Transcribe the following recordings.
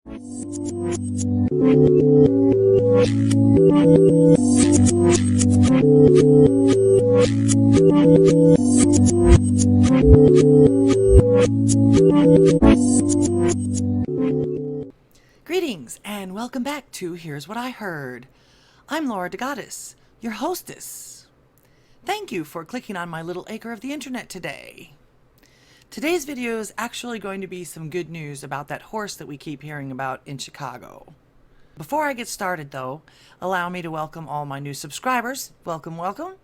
Greetings and welcome back to Here's What I Heard. I'm Laura DeGoddess, your hostess. Thank you for clicking on my little acre of the internet today. Today's video is actually going to be some good news about that horse that we keep hearing about in Chicago. Before I get started though, allow me to welcome all my new subscribers. Welcome, welcome.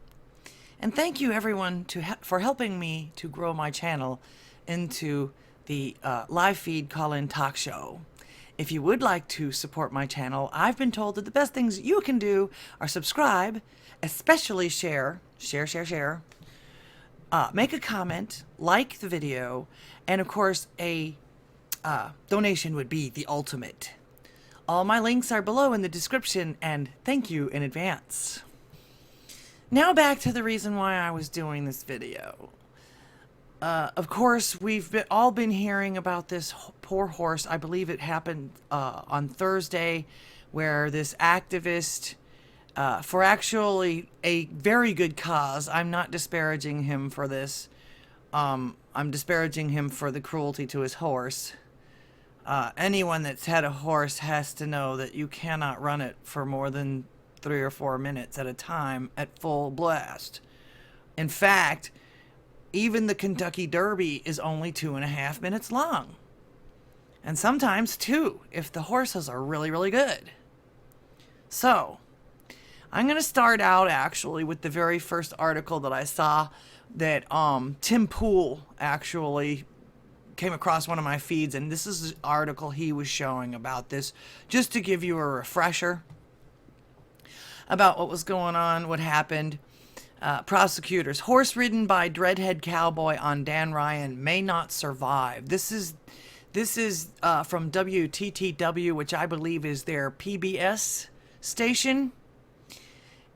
And thank you everyone for helping me to grow my channel into the live feed call-in talk show. If you would like to support my channel, I've been told that the best things you can do are subscribe, especially share, make a comment, like the video, and of course a donation would be the ultimate. All my links are below in the description, and thank you in advance. Now back to the reason why I was doing this video. Of course, we've all been hearing about this poor horse. I believe it happened on Thursday, where this activist, for actually a very good cause, I'm not disparaging him for this. I'm disparaging him for the cruelty to his horse. Anyone that's had a horse has to know that you cannot run it for more than 3 or 4 minutes at a time at full blast. In fact, even the Kentucky Derby is only 2.5 minutes long. And sometimes 2, if the horses are really, really good. So, I'm going to start out actually with the very first article that I saw that Tim Pool actually came across one of my feeds. And this is the article he was showing about this, just to give you a refresher about what was going on, what happened. Prosecutors, horse ridden by dreadhead cowboy on Dan Ryan may not survive. This is from WTTW, which I believe is their PBS station.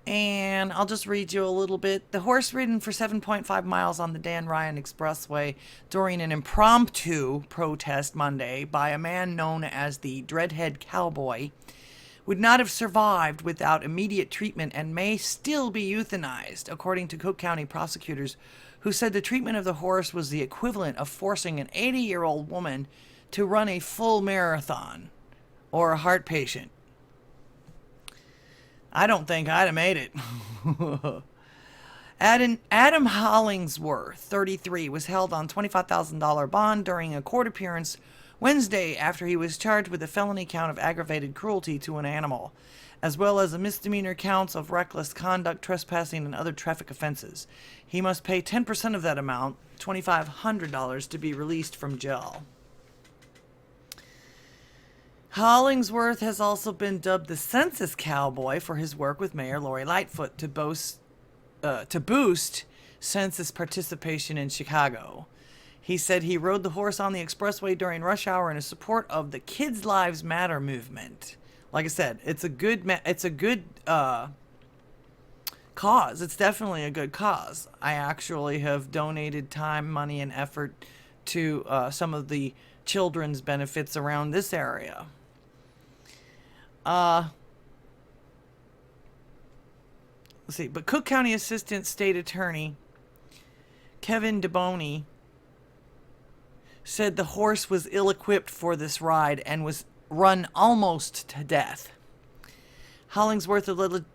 And I'll just read you a little bit. The horse ridden for 7.5 miles on the Dan Ryan Expressway during an impromptu protest Monday by a man known as the Dreadhead Cowboy would not have survived without immediate treatment and may still be euthanized, according to Cook County prosecutors, who said the treatment of the horse was the equivalent of forcing an 80-year-old woman to run a full marathon or a heart patient. I don't think I'd have made it. Adam Hollingsworth, 33, was held on $25,000 bond during a court appearance Wednesday after he was charged with a felony count of aggravated cruelty to an animal, as well as a misdemeanor counts of reckless conduct, trespassing, and other traffic offenses. He must pay 10% of that amount, $2,500, to be released from jail. Hollingsworth has also been dubbed the Census Cowboy for his work with Mayor Lori Lightfoot to boost census participation in Chicago. He said he rode the horse on the expressway during rush hour in support of the Kids Lives Matter movement. Like I said, it's a good cause. It's definitely a good cause. I actually have donated time, money, and effort to some of the children's benefits around this area. Let's see. But Cook County Assistant State Attorney Kevin DeBoney said the horse was ill-equipped for this ride and was run almost to death. Hollingsworth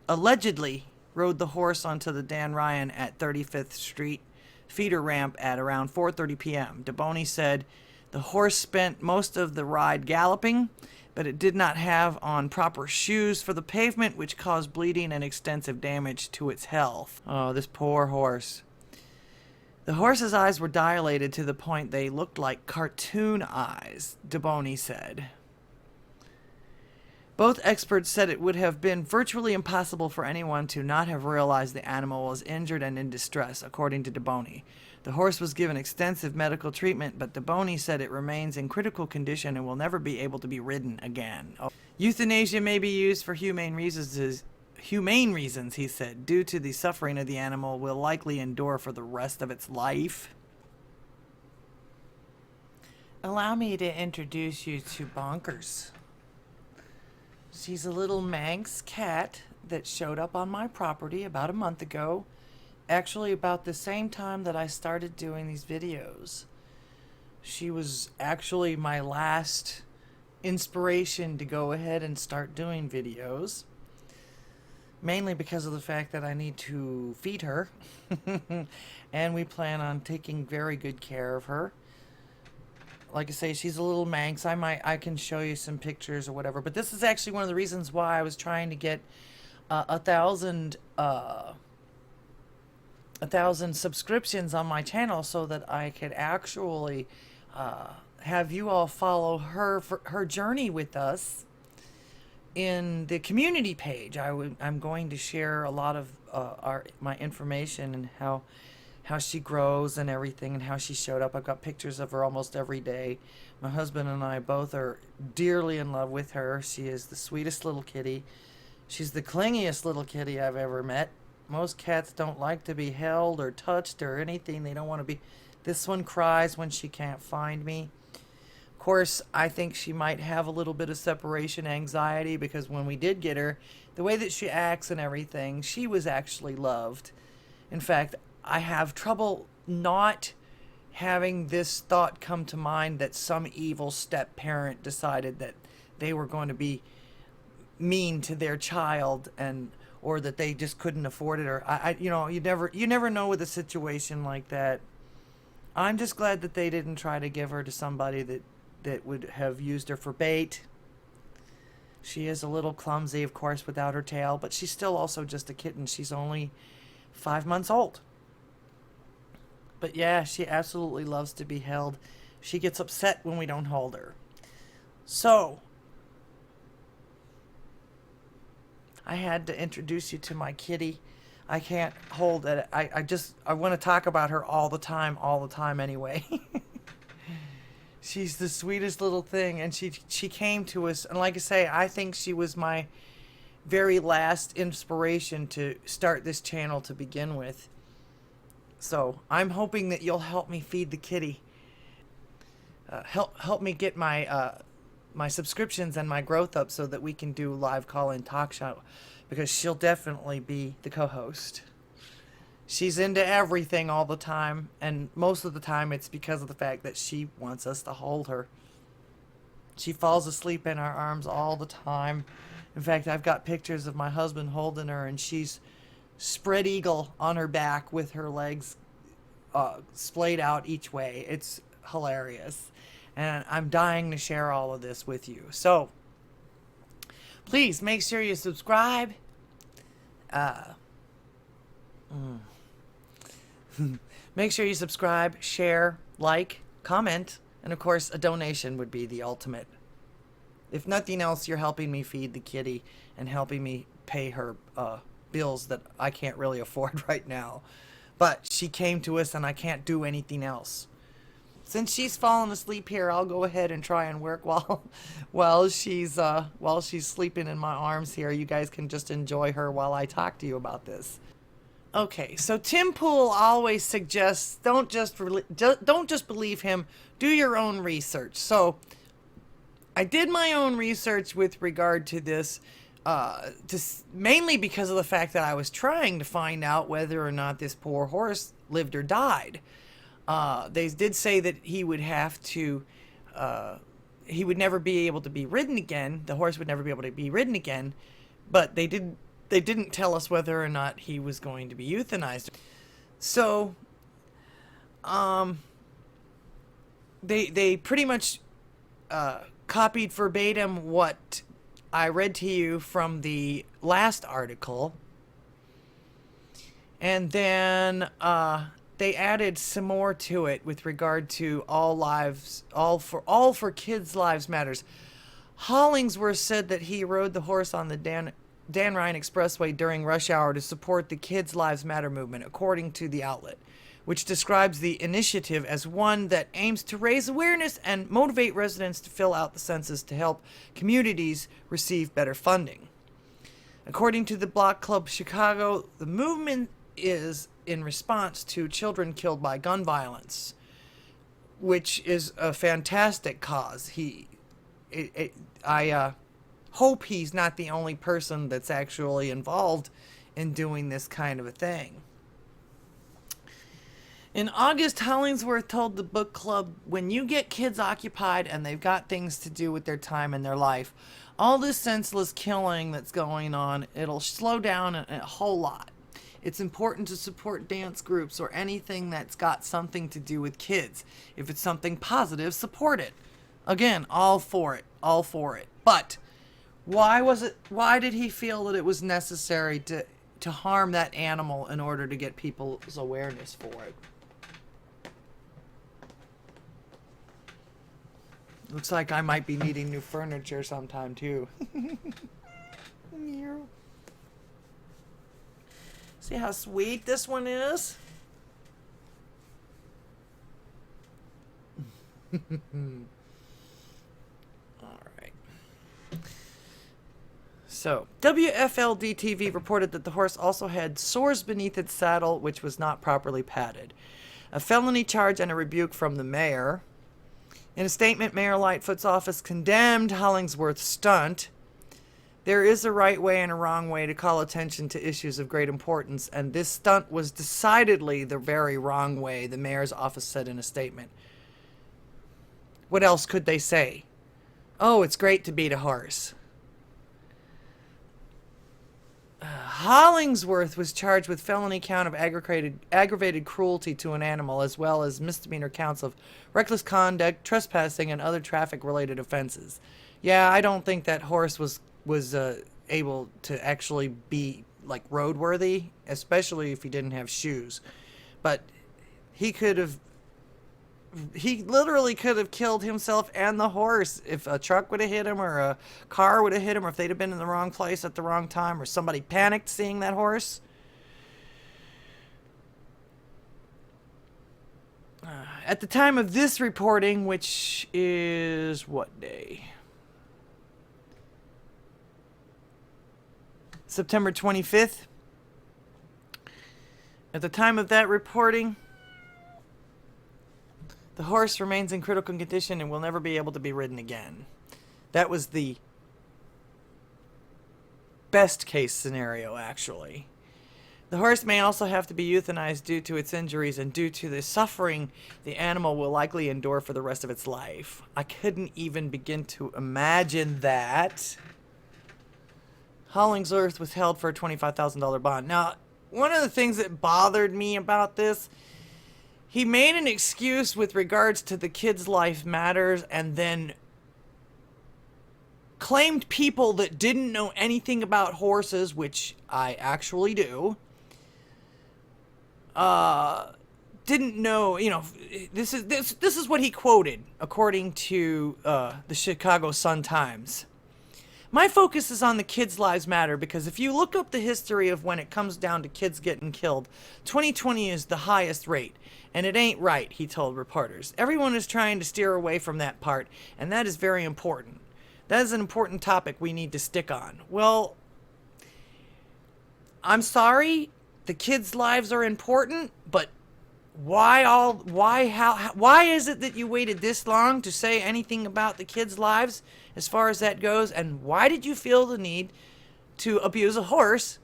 allegedly rode the horse onto the Dan Ryan at 35th Street feeder ramp at around 4:30 p.m. DeBoney said the horse spent most of the ride galloping, but it did not have on proper shoes for the pavement, which caused bleeding and extensive damage to its health. Oh, this poor horse. The horse's eyes were dilated to the point they looked like cartoon eyes, DeBoney said. Both experts said it would have been virtually impossible for anyone to not have realized the animal was injured and in distress, according to DeBoney. The horse was given extensive medical treatment, but DeBoney said it remains in critical condition and will never be able to be ridden again. Euthanasia may be used for humane reasons, he said, due to the suffering of the animal will likely endure for the rest of its life. Allow me to introduce you to Bonkers. She's a little Manx cat that showed up on my property about a month ago. Actually, about the same time that I started doing these videos. She was actually my last inspiration to go ahead and start doing videos. Mainly because of the fact that I need to feed her. And we plan on taking very good care of her. Like I say, she's a little Manx. I can show you some pictures or whatever. But this is actually one of the reasons why I was trying to get 1,000 subscriptions on my channel, so that I could actually have you all follow her journey with us in the community page. I'm going to share a lot of my information and how she grows and everything, and how she showed up. I've got pictures of her almost every day. My husband and I both are dearly in love with her. She is the sweetest little kitty. She's the clingiest little kitty I've ever met. Most cats don't like to be held or touched or anything. They don't want to be... This one cries when she can't find me. Of course, I think she might have a little bit of separation anxiety, because when we did get her, the way that she acts and everything, she was actually loved. In fact, I have trouble not having this thought come to mind that some evil step-parent decided that they were going to be mean to their child, or that they just couldn't afford it, or you never know with a situation like that. I'm just glad that they didn't try to give her to somebody that would have used her for bait. She is a little clumsy, of course, without her tail, but she's still also just a kitten. She's only 5 months old. But yeah, she absolutely loves to be held. She gets upset when we don't hold her. So, I had to introduce you to my kitty. I can't hold it. I want to talk about her all the time anyway. She's the sweetest little thing, and she came to us, and like I say, I think she was my very last inspiration to start this channel to begin with. So I'm hoping that you'll help me feed the kitty. Help me get my my subscriptions and my growth up, so that we can do live call-in talk show, because she'll definitely be the co-host. She's into everything all the time, and most of the time it's because of the fact that she wants us to hold her. She falls asleep in our arms all the time. In fact, I've got pictures of my husband holding her, and she's spread eagle on her back with her legs splayed out each way. It's hilarious. And I'm dying to share all of this with you. So, please make sure you subscribe. Make sure you subscribe, share, like, comment, and of course, a donation would be the ultimate. If nothing else, you're helping me feed the kitty and helping me pay her bills that I can't really afford right now. But she came to us, and I can't do anything else. Since she's fallen asleep here, I'll go ahead and try and work while she's sleeping in my arms here. You guys can just enjoy her while I talk to you about this. Okay, so Tim Pool always suggests don't just believe him. Do your own research. So I did my own research with regard to this, mainly because of the fact that I was trying to find out whether or not this poor horse lived or died. They did say that he would have to, he would never be able to be ridden again. The horse would never be able to be ridden again. But they didn't tell us whether or not he was going to be euthanized. So, they pretty much copied verbatim what I read to you from the last article. And then, they added some more to it with regard to all for kids' lives matters. Hollingsworth said that he rode the horse on the Dan Ryan Expressway during rush hour to support the Kids Lives Matter movement, according to the outlet, which describes the initiative as one that aims to raise awareness and motivate residents to fill out the census to help communities receive better funding. According to the Block Club Chicago, the movement is in response to children killed by gun violence, which is a fantastic cause. I hope he's not the only person that's actually involved in doing this kind of a thing. In August, Hollingsworth told the book club, when you get kids occupied and they've got things to do with their time and their life, all this senseless killing that's going on, it'll slow down a whole lot. It's important to support dance groups or anything that's got something to do with kids. If it's something positive, support it. Again, all for it, all for it. But why did he feel that it was necessary to harm that animal in order to get people's awareness for it? Looks like I might be needing new furniture sometime too. See how sweet this one is? All right. So, WFLD-TV reported that the horse also had sores beneath its saddle, which was not properly padded. A felony charge and a rebuke from the mayor. In a statement, Mayor Lightfoot's office condemned Hollingsworth's stunt. There is a right way and a wrong way to call attention to issues of great importance, and this stunt was decidedly the very wrong way, the mayor's office said in a statement. What else could they say? Oh, it's great to beat a horse. Hollingsworth was charged with felony count of aggravated cruelty to an animal, as well as misdemeanor counts of reckless conduct, trespassing, and other traffic-related offenses. Yeah, I don't think that horse was able to actually be like roadworthy, especially if he didn't have shoes. But he literally could have killed himself and the horse if a truck would have hit him, or a car would have hit him, or if they'd have been in the wrong place at the wrong time, or somebody panicked seeing that horse. At the time of this reporting, which is what day? September 25th. At the time of that reporting, the horse remains in critical condition and will never be able to be ridden again. That was the best case scenario, actually. The horse may also have to be euthanized due to its injuries and due to the suffering the animal will likely endure for the rest of its life. I couldn't even begin to imagine that. Hollingsworth was held for a $25,000 bond. Now, one of the things that bothered me about this, he made an excuse with regards to the kid's life matters, and then claimed people that didn't know anything about horses, which I actually do, didn't know, this is what he quoted, according to the Chicago Sun-Times. My focus is on the kids' lives matter, because if you look up the history of when it comes down to kids getting killed, 2020 is the highest rate, and it ain't right, he told reporters. Everyone is trying to steer away from that part, and that is very important. That is an important topic we need to stick on. Well, I'm sorry, the kids' lives are important, but why is it that you waited this long to say anything about the kids' lives as far as that goes? And why did you feel the need to abuse a horse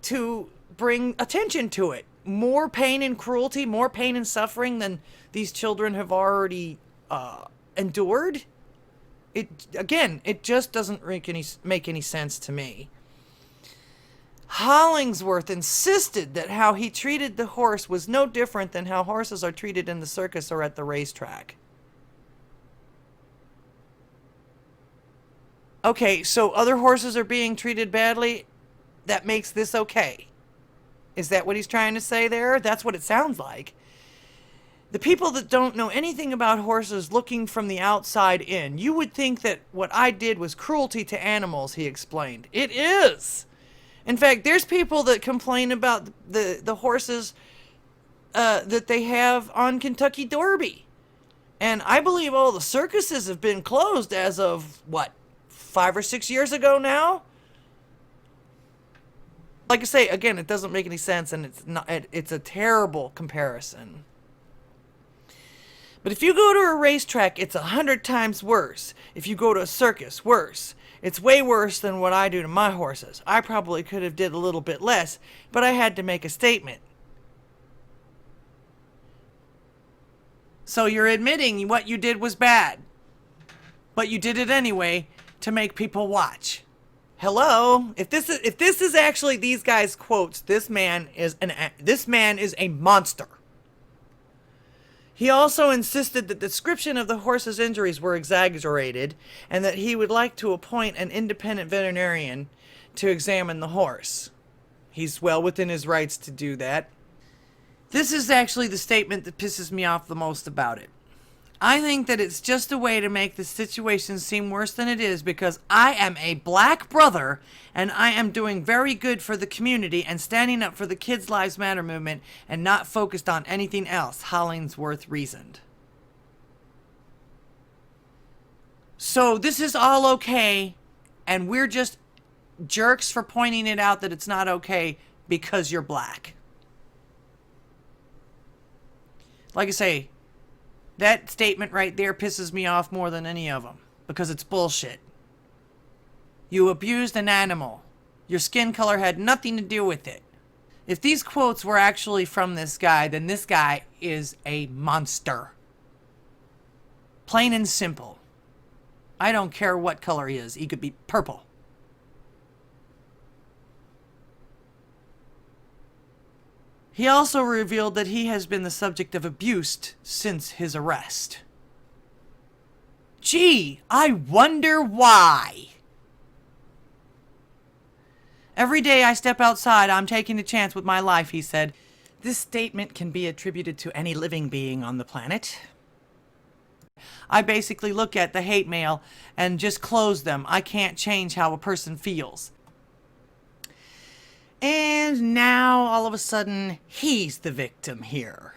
to bring attention to it? More pain and cruelty, more pain and suffering than these children have already endured? It just doesn't make any sense to me. Hollingsworth insisted that how he treated the horse was no different than how horses are treated in the circus or at the racetrack. Okay, so other horses are being treated badly. That makes this okay. Is that what he's trying to say there? That's what it sounds like. The people that don't know anything about horses looking from the outside in, you would think that what I did was cruelty to animals, he explained. It is. In fact, there's people that complain about the horses that they have on Kentucky Derby. And I believe all the circuses have been closed as of, 5 or 6 years ago now? Like I say, again, it doesn't make any sense, and it's a terrible comparison. But if you go to a racetrack, it's 100 times worse. If you go to a circus, worse. It's way worse than what I do to my horses. I probably could have did a little bit less, but I had to make a statement. So you're admitting what you did was bad, but you did it anyway to make people watch. Hello? If this is actually these guys' quotes, this man is a monster. He also insisted that the description of the horse's injuries were exaggerated and that he would like to appoint an independent veterinarian to examine the horse. He's well within his rights to do that. This is actually the statement that pisses me off the most about it. I think that it's just a way to make the situation seem worse than it is because I am a black brother and I am doing very good for the community and standing up for the Kids Lives Matter movement and not focused on anything else, Hollingsworth reasoned. So this is all okay and we're just jerks for pointing it out that it's not okay because you're black. Like I say, that statement right there pisses me off more than any of them because it's bullshit. You abused an animal. Your skin color had nothing to do with it. If these quotes were actually from this guy, then this guy is a monster. Plain and simple. I don't care what color he is. He could be purple. He also revealed that he has been the subject of abuse since his arrest. Gee, I wonder why. Every day I step outside, I'm taking a chance with my life, he said. This statement can be attributed to any living being on the planet. I basically look at the hate mail and just close them. I can't change how a person feels. And now, all of a sudden, he's the victim here.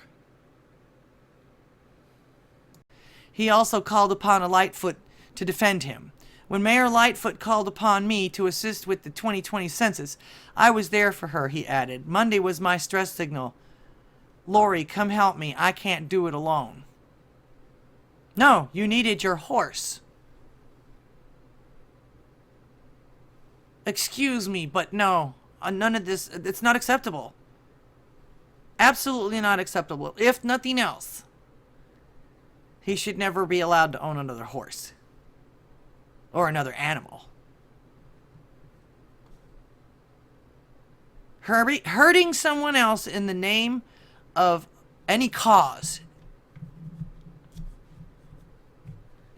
He also called upon a Lightfoot to defend him. When Mayor Lightfoot called upon me to assist with the 2020 census, I was there for her, he added. Monday was my stress signal. Lori, come help me. I can't do it alone. No, you needed your horse. Excuse me, but no. None of this, it's not acceptable. Absolutely not acceptable. If nothing else, he should never be allowed to own another horse or another animal. Hurting someone else in the name of any cause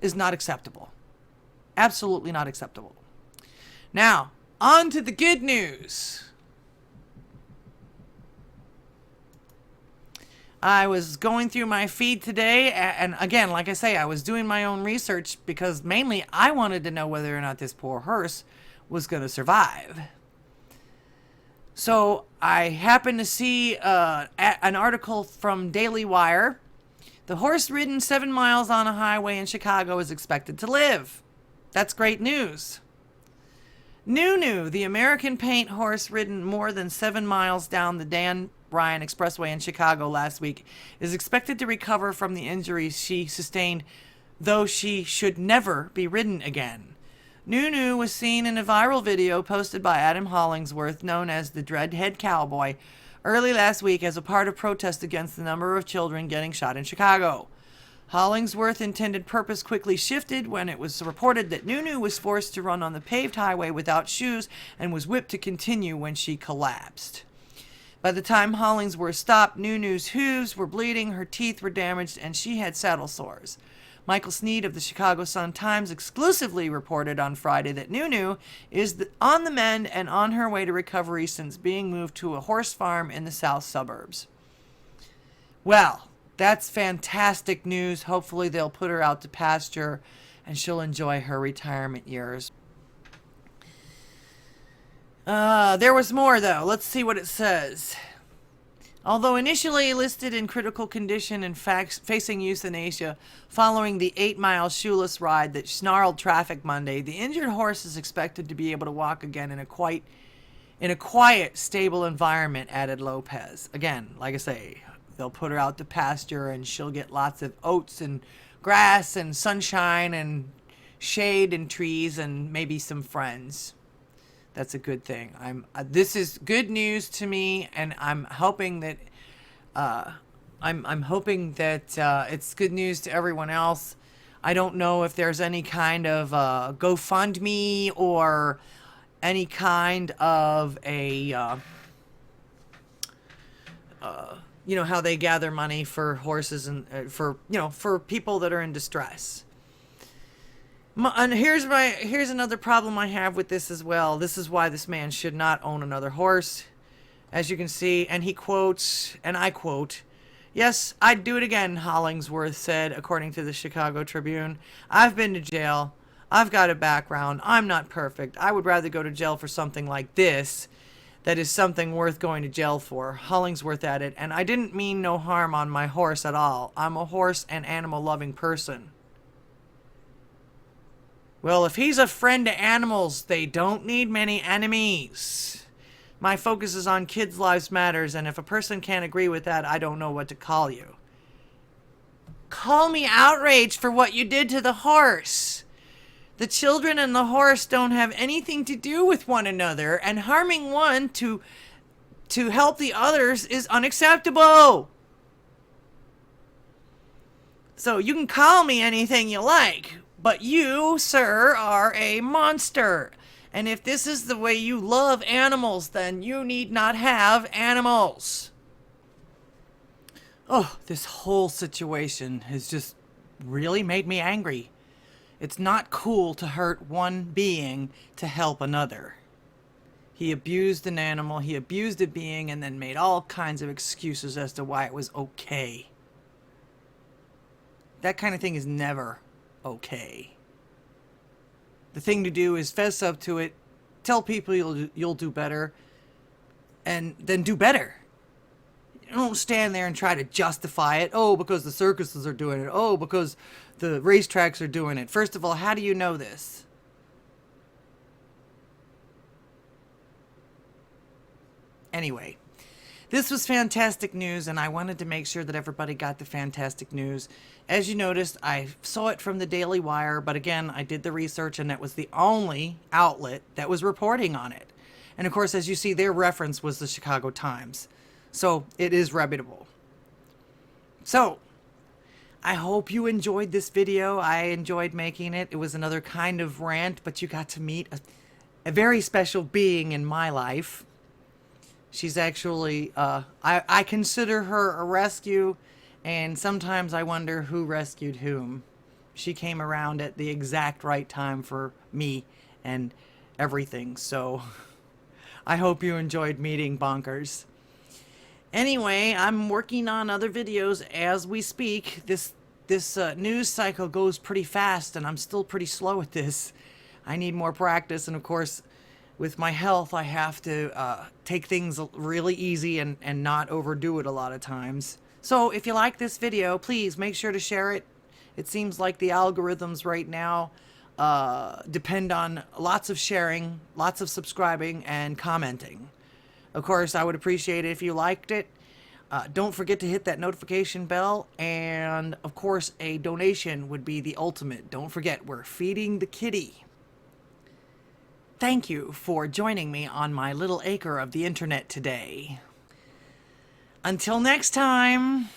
is not acceptable. Absolutely not acceptable. Now, on to the good news. I was going through my feed today, and again, like I say, I was doing my own research because mainly I wanted to know whether or not this poor horse was going to survive. So I happened to see an article from Daily Wire. The horse ridden 7 miles on a highway in Chicago is expected to live. That's great news. NuNu, the American paint horse ridden more than 7 miles down the Dan Ryan Expressway in Chicago last week, is expected to recover from the injuries she sustained, though she should never be ridden again. NuNu was seen in a viral video posted by Adam Hollingsworth, known as the Dreadhead Cowboy, early last week as a part of protest against the number of children getting shot in Chicago. Hollingsworth's intended purpose quickly shifted when it was reported that NuNu was forced to run on the paved highway without shoes and was whipped to continue when she collapsed. By the time Hollingsworth stopped, NuNu's hooves were bleeding, her teeth were damaged, and she had saddle sores. Michael Sneed of the Chicago Sun-Times exclusively reported on Friday that NuNu is on the mend and on her way to recovery since being moved to a horse farm in the south suburbs. Well, that's fantastic news. Hopefully they'll put her out to pasture and she'll enjoy her retirement years. There was more, though. Let's see what it says. Although initially listed in critical condition and facing euthanasia following the 8-mile shoeless ride that snarled traffic Monday, the injured horse is expected to be able to walk again in a quiet, stable environment, added Lopez. Again, like I say, They'll put her out to pasture, and she'll get lots of oats and grass and sunshine and shade and trees and maybe some friends. That's a good thing. This is good news to me, and I'm hoping that it's good news to everyone else. I don't know if there's any kind of GoFundMe or any kind of a you know, how they gather money for horses and for people that are in distress. And here's another problem I have with this as well. This is why this man should not own another horse. As you can see, and he quotes, and I quote, "Yes, I'd do it again," Hollingsworth said, according to the Chicago Tribune. "I've been to jail. I've got a background. I'm not perfect. I would rather go to jail for something like this. That is something worth going to jail for," Hollingsworth added. "And I didn't mean no harm on my horse at all. I'm a horse and animal-loving person." Well, if he's a friend to animals, they don't need many enemies. My focus is on kids' lives matters, and if a person can't agree with that, I don't know what to call you. Call me outraged for what you did to the horse. The children and the horse don't have anything to do with one another, and harming one to help the others is unacceptable. So you can call me anything you like, but you, sir, are a monster. And if this is the way you love animals, then you need not have animals. Oh, this whole situation has just really made me angry. It's not cool to hurt one being to help another. He abused an animal, he abused a being, and then made all kinds of excuses as to why it was okay. That kind of thing is never okay. The thing to do is fess up to it, tell people you'll do better, and then do better. You don't stand there and try to justify it. Oh, because the circuses are doing it. Oh, because the racetracks are doing it. First of all, how do you know this? Anyway, this was fantastic news, and I wanted to make sure that everybody got the fantastic news. As you noticed, I saw it from the Daily Wire, but again, I did the research, and that was the only outlet that was reporting on it. And of course, as you see, their reference was the Chicago Times. So it is reputable. So I hope you enjoyed this video. I enjoyed making it. It was another kind of rant, but you got to meet a very special being in my life. She's actually, I consider her a rescue, and sometimes I wonder who rescued whom. She came around at the exact right time for me and everything. So I hope you enjoyed meeting Bonkers. Anyway, I'm working on other videos as we speak. This news cycle goes pretty fast, and I'm still pretty slow at this. I need more practice, and of course, with my health, I have to take things really easy and not overdo it a lot of times. So if you like this video, please make sure to share it. It seems like the algorithms right now depend on lots of sharing, lots of subscribing, and commenting. Of course, I would appreciate it if you liked it. Don't forget to hit that notification bell. And, of course, a donation would be the ultimate. Don't forget, we're feeding the kitty. Thank you for joining me on my little acre of the internet today. Until next time.